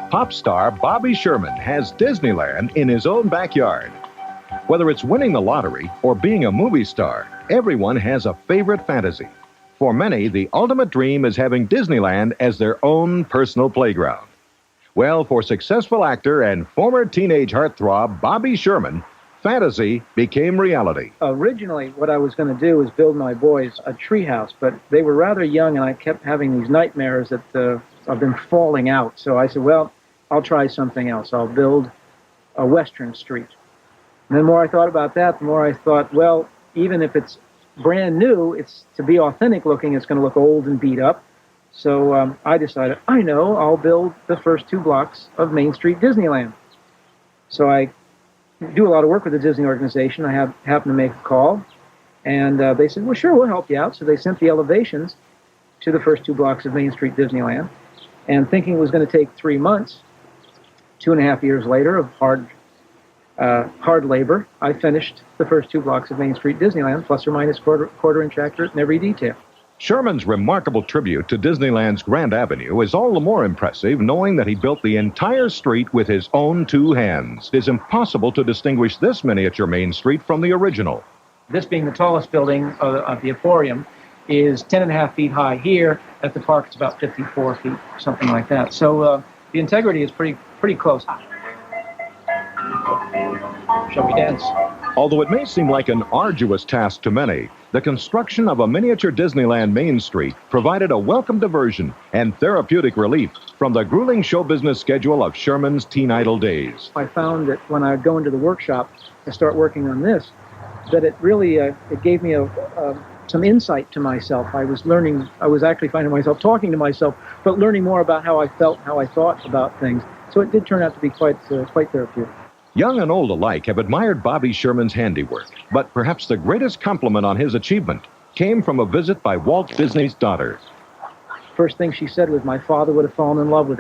Pop star Bobby Sherman has Disneyland in his own backyard. Whether it's winning the lottery or being a movie star, everyone has a favorite fantasy. For many, the ultimate dream is having Disneyland as their own personal playground. Well, for successful actor and former teenage heartthrob Bobby Sherman, fantasy became reality. Originally, what I was going to do was build my boys a treehouse, but they were rather young, and I kept having these nightmares that I've been falling out. So I said, well, I'll try something else. I'll build a Western street. And the more I thought about that, the more I thought, well, even if it's brand new, it's to be authentic looking, it's going to look old and beat up. So I decided, I'll build the first 2 blocks of Main Street Disneyland. So I do a lot of work with the Disney organization. I happened to make a call, and they said, well, sure, we'll help you out. So they sent the elevations to the first 2 blocks of Main Street Disneyland, and thinking it was going to take 3 months, 2.5 years later of hard labor, I finished the first 2 blocks of Main Street Disneyland, plus or minus quarter-inch accurate in every detail. Sherman's remarkable tribute to Disneyland's Grand Avenue is all the more impressive knowing that he built the entire street with his own 2 hands. It is impossible to distinguish this miniature Main Street from the original. This being the tallest building of the Emporium is 10.5 feet high here. At the park, it's about 54 feet, something like that. So the integrity is pretty close. Shall we dance? Although it may seem like an arduous task to many, the construction of a miniature Disneyland Main Street provided a welcome diversion and therapeutic relief from the grueling show business schedule of Sherman's teen idol days. I found that when I would go into the workshop and start working on this, that it really it gave me some insight to myself. I was actually finding myself talking to myself, but learning more about how I felt, how I thought about things. So it did turn out to be quite therapeutic. Young and old alike have admired Bobby Sherman's handiwork, but perhaps the greatest compliment on his achievement came from a visit by Walt Disney's daughter. First thing she said was my father would have fallen in love with it.